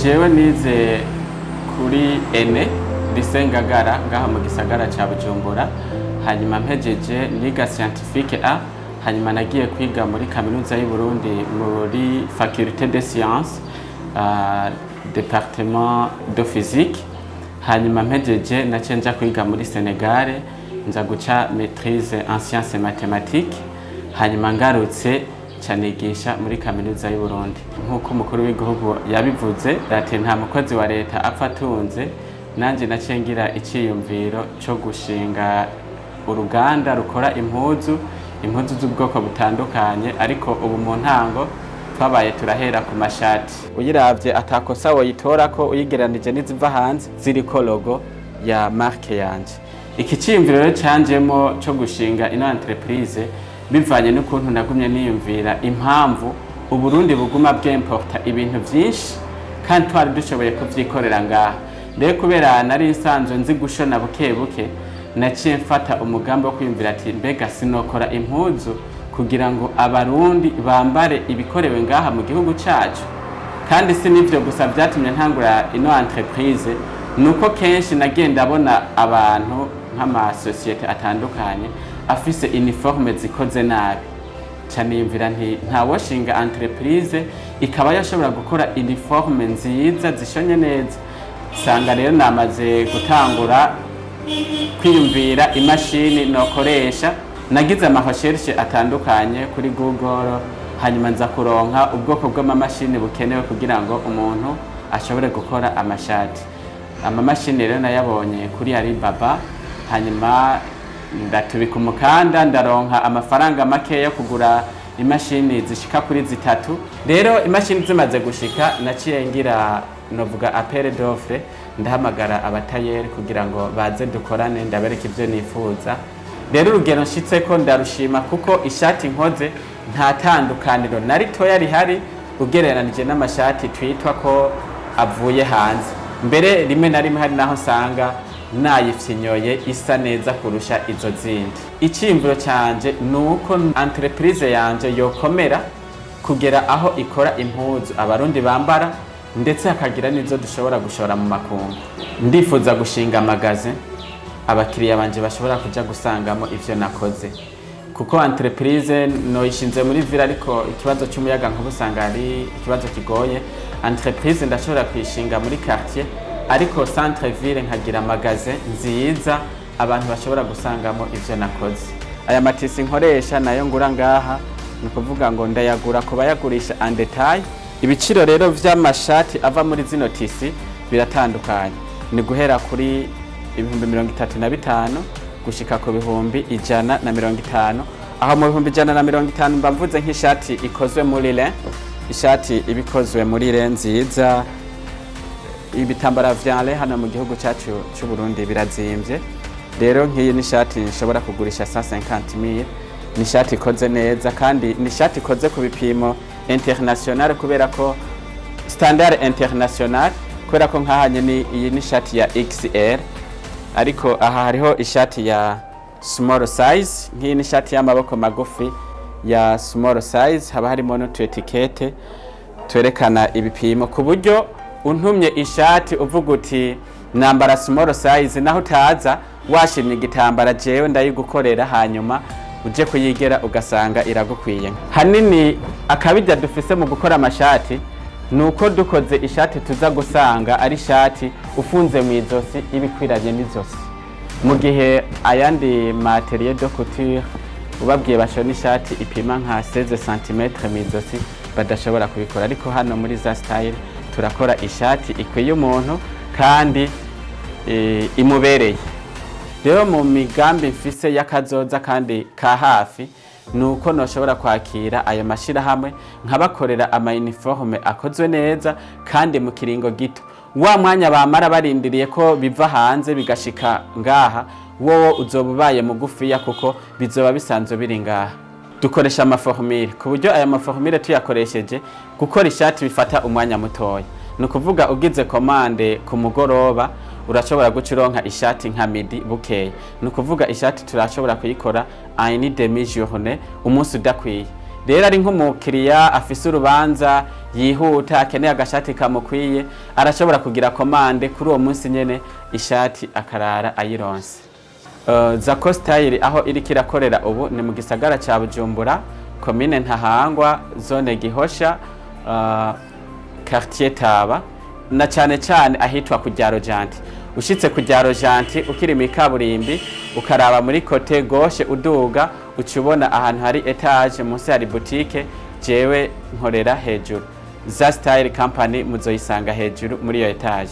jewe nize kuri ene risengagara ngaha mu gisagara ca Bujumbura, hanyuma mpejeje niga scientifique A, hanyuma nagiye kwiga muri kaminuza y'u Burundi muri faculté de sciences, département de physique. Hanyuma mpejeje naciye nja kwiga muri Senegal, nza guca maîtrise en sciences et mathématiques, hanyuma ngarutse canigisha muri kaminuza y'u Burundi. Nkuko umukuru w'igihugu yabivuze ati nta mukozi wa leta apfa atunze, nanje naciye ngira iciyumviro cyo gushinga uruganda rukora impuzu z'ubwoko butandukanye, ariko ubu mu ntango twabaye turahera ku mashati. Uyiravye atakosa woyitora ko uyigeranije n'iziva hanze ziriko logo ya marque yanje. Iki ciyumviro rero canjemo cyo gushinga ino entreprise bivanye n'ukuntu nagumye niyumvira impamvu Uburundi buguma bw'importa ibintu vyinshi kandi twari dushoboye kuvyikorera ngaha. Rero kubera nari nsanzwe nzi gushona buke buke, naciye mfata umugambi wo kwiyumvira ati mbega sinokora impuzu kugira ngo abarundi bambare ibikorewe ngaha mu gihugu cacu. Kandi si nivyo gusa vyatumye ntangura ino entreprise, nuko kenshi nagenda abona abantu nk'ama societe atandukanye afise uniforme zikoze nabi. Caniyumvira nti ntawoshinga entreprise ikaba yashobora gukora uniforme nziza zishonye neza. Sanga rero namaze gutangura kwiyumvira imashini nokoresha, nagize amarecherche atandukanye kuri Google, hanyuma nza kuronka ubwoko bw'amamashini bukenewe kugira ngo umuntu ashobore gukora amashati. Amamashini rero nayabonye kuri Alibaba, hanyuma ndatubika umukanda ndaronka amafaranga make yo kugura imashini zishika kuri zitatu. Rero imashini zimaze gushika naciye ngira novuga appel d'offre, ndahamagara abatayeri kugira ngo baze dukorane ndabereka ivyo nifuza. Rero urugero nshitseko ndarushima kuko ishati nkoze nta tandukaniro na ritoya rihari ugereranije n'amashati twitwa ko avuye hanze. Mbere rimwe na rimwe hari naho sanga nayifyinyoye isa neza kurusha izo zindi. Iciyumviro canje nuko entreprise yanje yokomera kugera aho ikora impuzu abarundi bambara, ndetse hakagira nizo dushobora gushora mu makungu. Ndifuza gushinga magasin abakiriya banje bashobora kuja gusangamo ivyo nakoze, kuko entreprise noyishinze muri ville, ariko ikibazo cy'umuyaga nkuba usanga ari ikibazo kigoye. Entreprise ndashobora kwishinga muri quartier, ariko centre ville nkagira magasin nziza abantu bashobora gusangamo ivyo nakoze. Aya matisi nkoresha nayo ngura ngaha, nukuvuga ngo ndayagura kuba yagurisha en detail. Ibiciro rero vy'amashati ava muri zino tisi biratandukanye, ni guhera kuri 35,000 gushika ku 150. Aho mu 150 mbavuze nk'ishati ikozwe muri lin, ishati ibikozwe muri lin nziza. Ibitambara vya lin hano mu gihugu cyacu cy'u Burundi birazimvye. Rero nk'iyi ni shati nshobora kugurisha 150,000. Ni shati ikoze neza kandi ni shati ikoze ku bipimo international, kubera ko standard international, kubera ko nkahanye ni iyi ni shati ya XL, ariko aha hariho ishati ya small size. Nk'iyi ni shati y'amaboko magufi ya small size, haba harimo n'utu etikete twerekana ibipimo, ku buryo untumye ishati uvuga uti nambara small size, naho utaza washimye igitambara jewe ndayigukorera, hanyuma uje kuyigera ugasanga iragukwiye. Hanini akabijya dufise mu gukora amashati nuko dukoze ishati tuza gusanga ari shati ufunze mu izosi ibikwiranye n'izosi, mu gihe ayandi materiel de couture ubabwiye bashona ishati ipima nka 16 cm mu izosi badashobora kubikora. Ariko hano muri za style turakora ishati ikwiye umuntu kandi imubereye. Rero mu migambi mfise y'akazoza kandi ka hafi, nuko noshobora kwakira ayo mashirahamwe nkabakorera ama uniforme akozwe neza kandi mu kiringo gito. Wa mwanya bamara barindiriye ko biva hanze bigashika ngaha, wowe uzobubaye mugufiya kuko bizoba bisanzwe biri ngaha. Dukoresha amaformule, ku buryo aya maformule tuyakoresheje gukora ishati bifata umwanya mutoya. Nukuvuga ugize commande ku mugoroba urashobora gucironka ishati nka midi bukeye. Nukuvuga ishati turashobora kuyikora une demi journée, umunsi udakwiye. Rero ari nk'umukiriya afise urubanza yihuta akeneye agashati kamukwiye arashobora kugira komande kuri uwo munsi nyene ishati akarara ayironse. Zako style aho iri kirakorera ubu ni mu gisagara ca Bujumbura, commune Ntahangwa, zone Gihosha, quartier Taba, na cyane cyane ahitwa ku Ryarojanti. Ushitse ku Ryarojanti ukiri mu kaburimbi ukaraba muri côté gauche uduga ucubona ahantu hari etage, munsi hari boutique, jewe nkorera hejuru. Za Style Company muzoyisanga hejuru muri iyo etage.